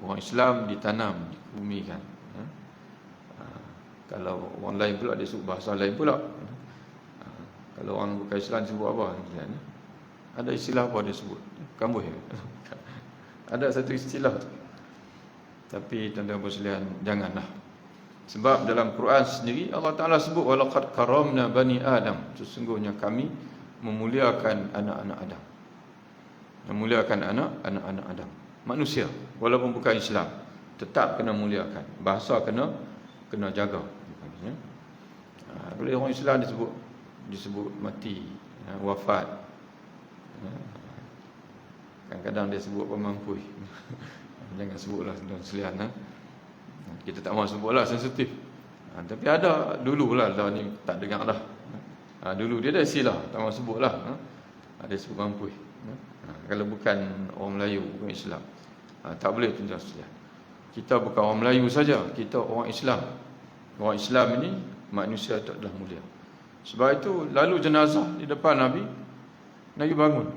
orang Islam ditanam, dikubumikan. Kalau orang lain pula dia sebut bahasa lain pula. Kalau orang bukan Islam sebut apa? Ada istilah apa dia sebut? Kambuh ya? Ada satu istilah tu. Tapi tuan-tuan sekalian, janganlah. Sebab dalam Quran sendiri Allah Ta'ala sebut, walaqad karamna bani Adam, sesungguhnya kami memuliakan anak-anak Adam. Memuliakan anak-anak Adam, manusia, walaupun bukan Islam, tetap kena muliakan. Bahasa kena jaga. Boleh orang Islam disebut mati, wafat. Kadang-kadang dia sebut pemampu. Jangan sebutlah tuan sekalian. Kita tak mahu sebutlah, sensitif. Tapi ada dululah, dah ni tak dengar dah. Dulu dia ada istilah, tak mahu sebutlah. Ada sebut pemampu. Kalau bukan orang Melayu, bukan Islam, tak boleh tuan sekalian. Kita bukan orang Melayu saja, kita orang Islam. Orang Islam ini manusia itu adalah mulia. Sebab itu lalu jenazah di depan Nabi bangun.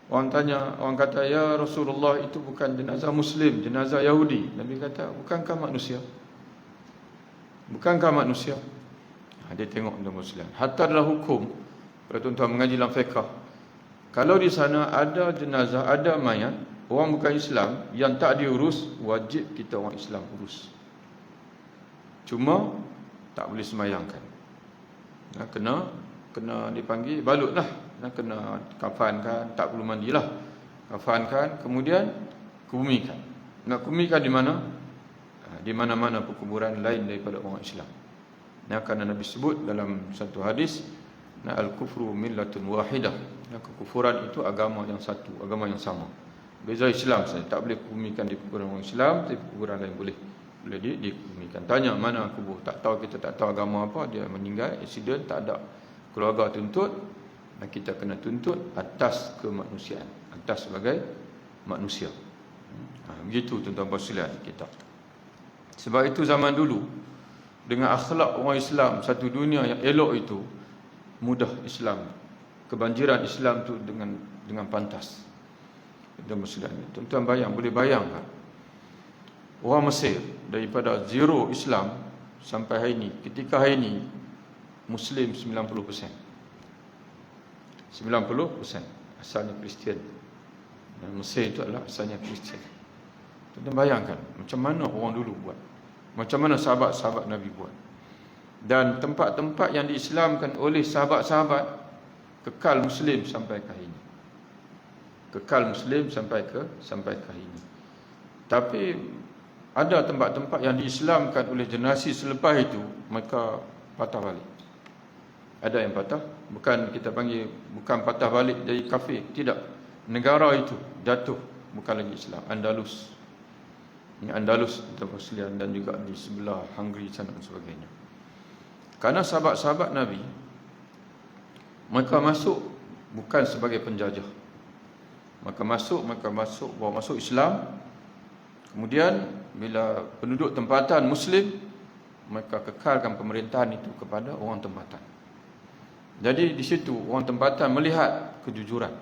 Orang kata, ya Rasulullah, itu bukan jenazah Muslim, jenazah Yahudi. Nabi kata, bukankah manusia? Bukankah manusia? Dia tengok tuan Muslim. Hatta dalam hukum, kalau tuan-tuan mengaji dalam fiqh, kalau di sana ada jenazah, ada mayat orang bukan Islam yang tak diurus, wajib kita orang Islam urus. Cuma tak boleh semayangkan. Kena dipanggil, balutlah, kena kafankan, tak perlu mandilah, kafankan, kemudian kubumikan. Nak kubumikan di mana? Di mana-mana perkuburan lain daripada orang Islam. Kerana Nabi sebut dalam satu hadis, al-kufru millatun wahidah. Kekufuran itu agama yang satu, agama yang sama. Beza Islam saja, tak boleh kubumikan di perkuburan orang Islam, tapi perkuburan lain boleh dikubumikan. Tanya mana kubur, tak tahu, kita tak tahu agama apa, dia meninggal, accident, tak ada keluarga tuntut, dan kita kena tuntut atas kemanusiaan, atas sebagai manusia. Begitu tuan-tuan sekalian kita. Sebab itu zaman dulu, dengan akhlak orang Islam, satu dunia yang elok itu, mudah Islam, kebanjiran Islam tu dengan pantas. Tuan-tuan boleh bayangkan, orang Mesir daripada zero Islam sampai hari ini, ketika hari ini Muslim 90%. 90% asalnya Kristian. Dan Mesir itu adalah asalnya Kristian. Tuan-tuan bayangkan macam mana orang dulu buat, macam mana sahabat-sahabat Nabi buat. Dan tempat-tempat yang diislamkan oleh sahabat-sahabat kekal Muslim sampai ke hari ini. Kekal Muslim sampai ke hari ini. Tapi ada tempat-tempat yang diislamkan oleh generasi selepas itu, mereka patah balik. Ada yang patah, bukan kita panggil, bukan patah balik dari kafir, tidak. Negara itu jatuh, bukan lagi Islam. Andalus, ini Andalus terpercelian, dan juga di sebelah Hungary sana dan sebagainya. Karena sahabat-sahabat Nabi, mereka masuk bukan sebagai penjajah. Mereka masuk Islam. Kemudian bila penduduk tempatan Muslim, mereka kekalkan pemerintahan itu kepada orang tempatan. Jadi di situ orang tempatan melihat kejujuran.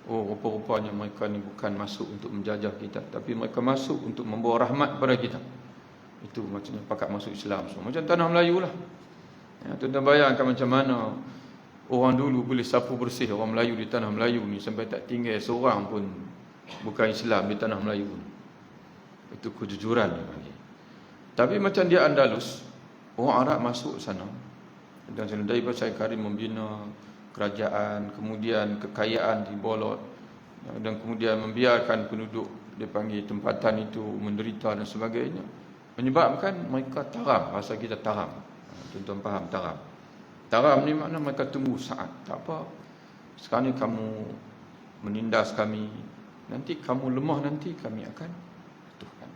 Oh, rupa-rupanya mereka ni bukan masuk untuk menjajah kita, tapi mereka masuk untuk membawa rahmat kepada kita. Itu maksudnya pakat masuk Islam semua. Macam tanah Melayu lah. Ya, tuan-tuan bayangkan macam mana orang dulu boleh sapu bersih orang Melayu di tanah Melayu ni sampai tak tinggal seorang pun bukan Islam di tanah Melayu ni. Itu kejujuran dia panggil. Tapi macam dia Andalus, orang Arab masuk sana. Dan daripada Syekh Karim membina kerajaan, kemudian kekayaan dibolot, dan kemudian membiarkan penduduk dia panggil tempatan itu menderita dan sebagainya, menyebabkan mereka taram. Bahasa kita taram, tuan-tuan faham taram? Taram ni makna mereka tunggu saat. Tak apa, sekarang ni kamu menindas kami, nanti kamu lemah, nanti kami akan tutuhkan.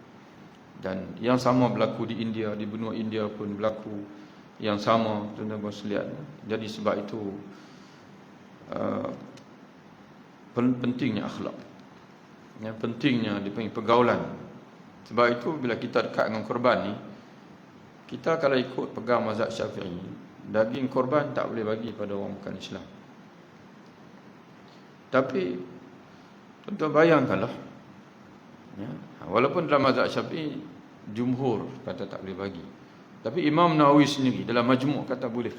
Dan yang sama berlaku di India, di benua India pun berlaku yang sama, tuan-tuan sekalian. Jadi sebab itu pentingnya akhlak, yang pentingnya dipanggil pergaulan. Sebab itu bila kita dekat dengan korban ni, kita kalau ikut pegang mazhab Syafi'i, daging korban tak boleh bagi pada orang bukan Islam. Tapi tuan-tuan bayangkanlah, ya, walaupun dalam mazhab Syafi'i jumhur kata tak boleh bagi, tapi Imam Nawawi sendiri dalam Majmu' kata boleh.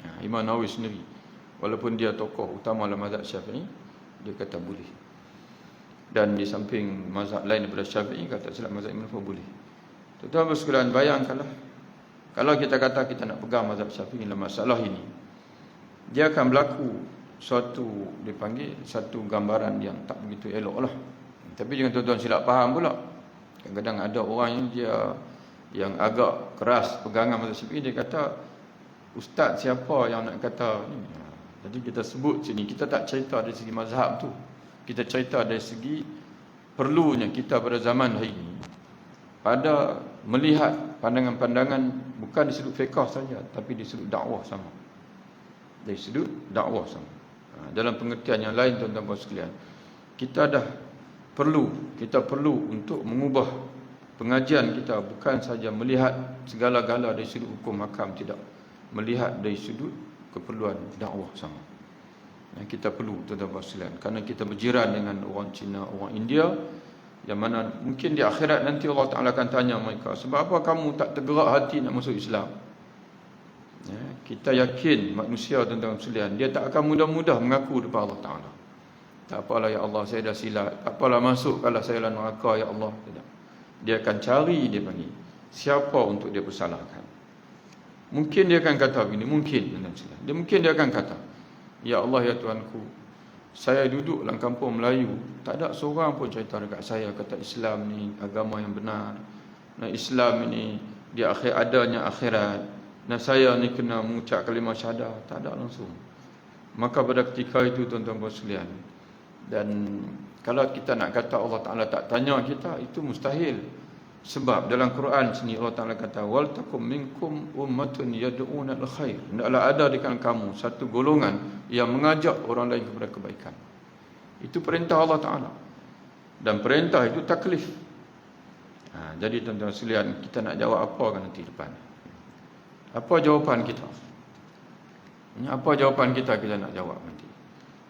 Ya, Imam Nawawi sendiri, walaupun dia tokoh utama dalam mazhab Syafi'i, dia kata boleh. Dan di samping mazhab lain daripada Syafi'i, kata silap mazhab Ibn Hanbal boleh. Tuan-tuan sekalian, bayangkanlah kalau kita kata kita nak pegang mazhab Syafi'i dalam masalah ini, dia akan berlaku suatu, dipanggil satu gambaran yang tak begitu elok lah. Tapi jangan tuan-tuan silap faham pula. Kadang-kadang ada orang yang agak keras pegangan mazhab Syafi'i, dia kata ustaz siapa yang nak kata ni. Jadi kita sebut sini, kita tak cerita dari segi mazhab tu, kita cerita dari segi perlunya kita pada zaman hari ini pada melihat pandangan-pandangan bukan di sudut fiqh saja, tapi di sudut dakwah sama. Dari sudut dakwah sama. Dalam pengertian yang lain, tuan-tuan sekalian, kita perlu untuk mengubah pengajian kita, bukan saja melihat segala-gala dari sudut hukum hakam, tidak, melihat dari sudut keperluan dakwah sama. Kita perlu, tuan-tuan sekalian, kerana kita berjiran dengan orang Cina, orang India, yang mana mungkin di akhirat nanti Allah Ta'ala akan tanya mereka, sebab apa kamu tak tergerak hati nak masuk Islam? Ya, kita yakin manusia, tuan-tuan sekalian, dia tak akan mudah-mudah mengaku depan Allah Ta'ala. Tak apalah ya Allah, saya dah silap, tak apalah masuk kalau saya dalam neraka ya Allah. Tidak. Dia akan cari, dia panggil siapa untuk dia bersalahkan. Mungkin dia akan kata begini, mungkin dia akan kata, ya Allah ya Tuhanku, saya duduk dalam kampung Melayu, tak ada seorang pun cerita dekat saya kata Islam ni agama yang benar, nah Islam ini di akhir adanya akhirat, nah saya ni kena mengucap kalimah syahadah. Tak ada langsung. Maka pada ketika itu, tuan-tuan sekalian, dan kalau kita nak kata Allah Ta'ala tak tanya kita, itu mustahil. Sebab dalam Quran sini Allah Ta'ala kata, wal takum minkum ummatun yad'una al khair, hendaklah ada di kalangan kamu satu golongan yang mengajak orang lain kepada kebaikan. Itu perintah Allah Ta'ala, dan perintah itu taklif. Jadi tuan-tuan sekalian, kita nak jawab apa kan nanti depan? Apa jawapan kita? Apa jawapan kita nak jawab nanti?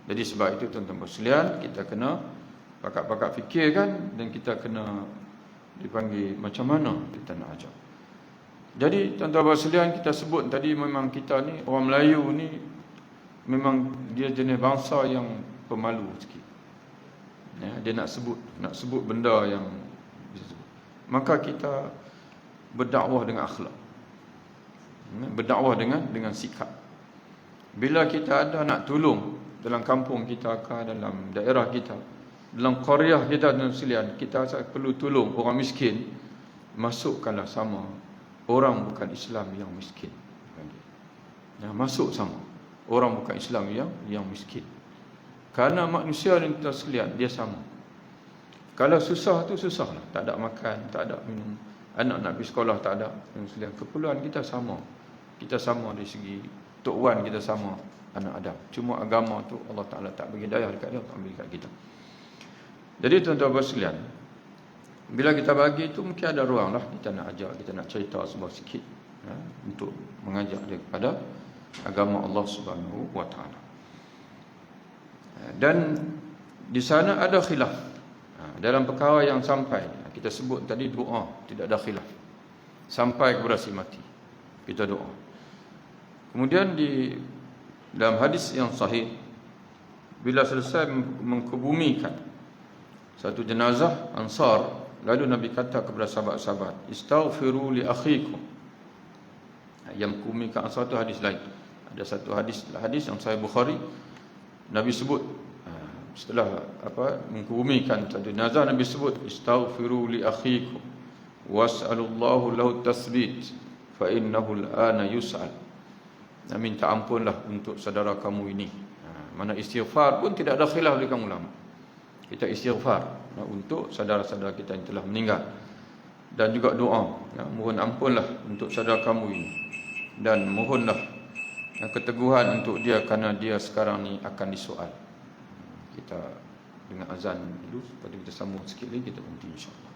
Jadi sebab itu, tuan-tuan sekalian, kita kena pakak-pakak fikirkan, dan kita kena dipanggil macam mana kita nak ajak. Jadi tuan-tuan sekalian, kita sebut tadi, memang kita ni orang Melayu ni memang dia jenis bangsa yang pemalu sikit. Ya, dia nak sebut benda yang bisa sebut. Maka kita berdakwah dengan akhlak, berdakwah dengan sikap. Bila kita ada nak tolong dalam kampung kita ke dalam daerah kita, dalam qaryah kita, dan sekalian, kita perlu tolong orang miskin, masukkanlah sama orang bukan Islam yang miskin. masuk sama. Orang bukan Islam yang miskin. Kerana manusia dan kita sekalian dia sama. Kalau susah tu susah lah, tak ada makan, tak ada minum, anak nak pergi sekolah tak ada, dan sekalian keperluan kita sama. Kita sama dari segi Tok Wan, kita sama anak Adam. Cuma agama tu Allah Ta'ala tak bagi daya dekat dia, tak bagi dekat kita. Jadi tuan-tuan sekalian, bila kita bagi tu mungkin ada ruang lah, kita nak ajar, kita nak cerita sebuah sikit untuk mengajak dia kepada agama Allah Subhanahu wa Ta'ala. Dan di sana ada khilaf dalam perkara yang sampai kita sebut tadi, doa tidak ada khilaf sampai kepada si mati, kita doa. Kemudian di dalam hadis yang sahih, bila selesai mengkebumikan satu jenazah Ansar, lalu Nabi kata kepada sahabat-sahabat, istaghfiru li akhikum. Yang kumikan Ansar itu hadis lain. Ada satu hadis yang Sahih Bukhari, Nabi sebut setelah mengkebumikan satu jenazah, Nabi sebut istaghfiru li akhikum was'alullahu lahu tathbit fa innahu al-ana yus'al. Minta ampunlah untuk saudara kamu ini. Mana istighfar pun tidak ada khilaf di kalangan ulama. Kita istighfar untuk saudara-saudara kita yang telah meninggal, dan juga doa, mohon ampunlah untuk saudara kamu ini, dan mohonlah keteguhan untuk dia kerana dia sekarang ni akan disoal. Kita dengar azan dulu, lepas tu kita sambung sikit lagi, kita berhenti insya-Allah.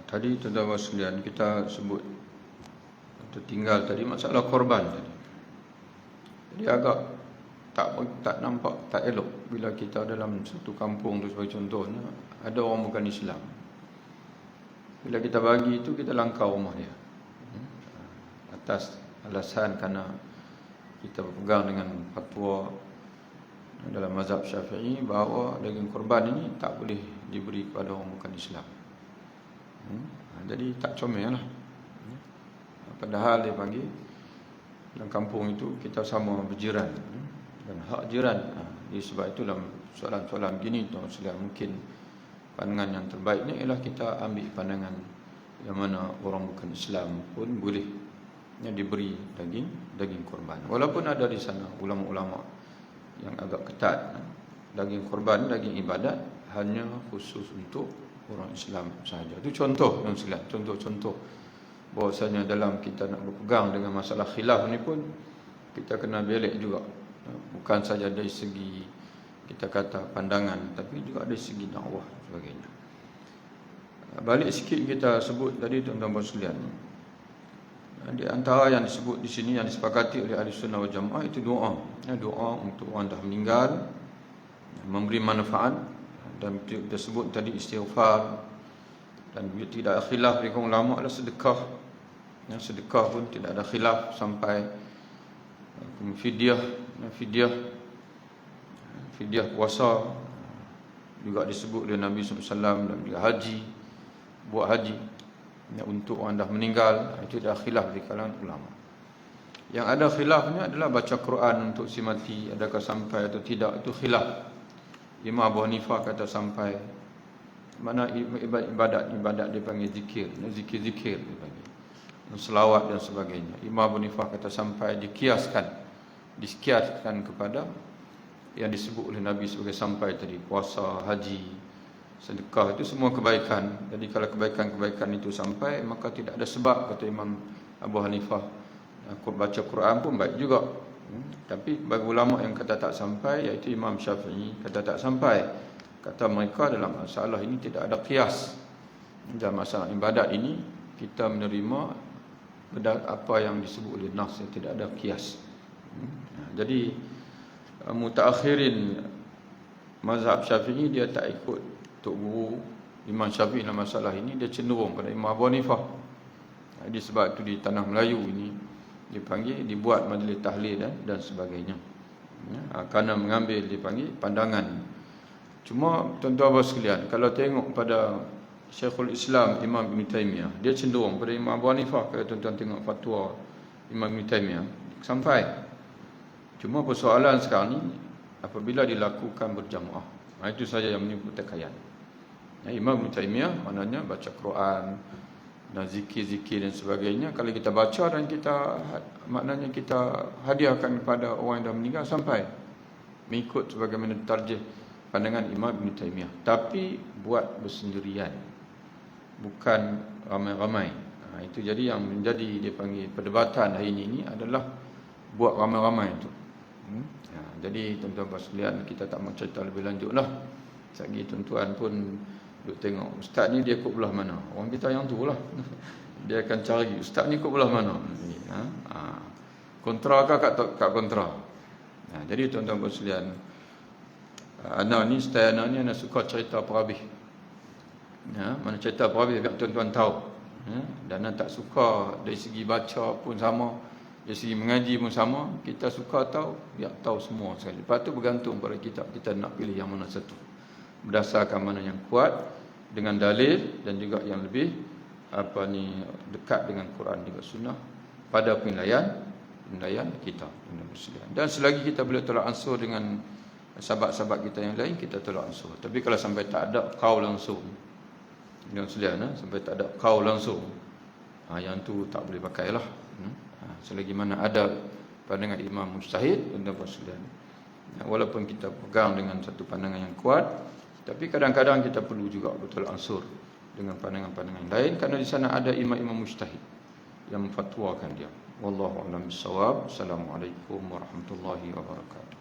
Tadi tuan-tuan sekalian kita sebut tertinggal tadi masalah korban tadi. Jadi agak tak nampak, tak elok bila kita dalam satu kampung tu sebagai contohnya ada orang bukan Islam. Bila kita bagi itu kita langkau rumah dia. Atas alasan kerana kita berpegang dengan fatwa dalam mazhab Syafi'i bahawa daging korban ini tak boleh diberi kepada orang bukan Islam. Jadi tak comel lah. Padahal dia panggil dalam kampung itu kita sama berjiran dan hak jiran. Jadi sebab itu dalam soalan-soalan gini mungkin pandangan yang terbaiknya ialah kita ambil pandangan yang mana orang bukan Islam pun boleh diberi daging korban. Walaupun ada di sana ulama-ulama yang agak ketat, daging korban, daging ibadat hanya khusus untuk orang Islam sahaja. Itu contoh yang silat, contoh-contoh bahwasanya dalam kita nak berpegang dengan masalah khilaf ni pun kita kena belik juga. Bukan saja dari segi kita kata pandangan, tapi juga dari segi dakwah sebagainya. Balik sikit kita sebut tadi tuan-tuan sekalian. Di antara yang disebut di sini yang disepakati oleh Ahli Sunnah wal Jamaah itu doa. Doa untuk orang dah meninggal, memberi manfaat, dan kita sebut tadi istighfar, dan tidak ada khilaf di kalangan ulama adalah sedekah. Sedekah pun tidak ada khilaf sampai fidyah puasa juga disebut oleh Nabi SAW, dan juga haji, buat haji untuk orang dah meninggal, itu dah khilaf di kalangan ulama. Yang ada khilafnya adalah baca Quran untuk si mati, adakah sampai atau tidak, itu khilaf. Imam Abu Hanifah kata sampai. Mana ibadat dia panggil zikir dia panggil, selawat dan sebagainya. Imam Abu Hanifah kata sampai, dikiaskan kepada yang disebut oleh Nabi sebagai sampai tadi, puasa, haji, sedekah, itu semua kebaikan. Jadi kalau kebaikan-kebaikan itu sampai, maka tidak ada sebab, kata Imam Abu Hanifah, baca Quran pun baik juga. Tapi bagi ulama yang kata tak sampai, iaitu Imam Syafi'i kata tak sampai. Kata mereka dalam masalah ini tidak ada qiyas. Dalam masalah ibadat ini kita menerima apa yang disebut oleh nas, tidak ada qiyas. Jadi mutaakhirin mazhab Syafi'i dia tak ikut tok guru Imam Syafi'i dalam masalah ini, dia cenderung pada Imam Abu Hanifah. Jadi sebab itu di tanah Melayu ini dipanggil, dibuat majlis tahlil dan sebagainya. Kerana mengambil dipanggil pandangan. Cuma tuan-tuan sekalian, kalau tengok pada Syekhul Islam Imam Ibn Taymiyah, dia cenderung pada Imam Abu Hanifah. Kalau tuan-tuan tengok fatwa Imam Ibn Taymiyah sampai. Cuma persoalan sekarang ni apabila dilakukan berjamaah, itu saja yang menimbulkan pertikaian. Imam Ibn Taymiyah maknanya baca Quran dan zikir-zikir dan sebagainya, kalau kita baca dan kita maknanya kita hadiahkan kepada orang yang dah meninggal sampai, mengikut sebagaimana tarjih pandangan Imam Ibn Taymiyah. Tapi buat bersendirian, bukan ramai-ramai. Itu jadi yang menjadi dia panggil perdebatan hari ini adalah buat ramai-ramai itu. Jadi tuan-tuan sekalian, kita tak mau cerita lebih lanjut lah. Lagi tuan-tuan pun duk tengok ustaz ni dia ikut belah mana. Orang kita yang tu lah, dia akan cari ustaz ni ikut belah mana. Kontra ke kat kontra. Jadi tuan-tuan sekalian, anak ni style anak ni anak suka cerita perhabis. Mana cerita perhabis biar tuan-tuan tahu. Dan anak tak suka dari segi baca pun sama, dari segi mengaji pun sama. Kita suka tahu, biar tahu semua sekali. Lepas tu bergantung pada kita nak pilih yang mana satu, berdasarkan mana yang kuat dengan dalil dan juga yang lebih dekat dengan Quran dan sunnah pada penilaian kita. Dan selagi kita boleh tolak ansur dengan sahabat-sahabat kita yang lain, kita tolak ansur. Tapi kalau sampai tak ada qaul langsung, sampai tak ada qaul langsung, yang tu tak boleh pakailah. Selagi mana ada pandangan imam mujtahid, walaupun kita pegang dengan satu pandangan yang kuat, tapi kadang-kadang kita perlu juga betul ansur dengan pandangan-pandangan lain, kerana di sana ada imam-imam mujtahid yang memfatwakan dia. Wallahu a'lam bissawab. Assalamualaikum warahmatullahi wabarakatuh.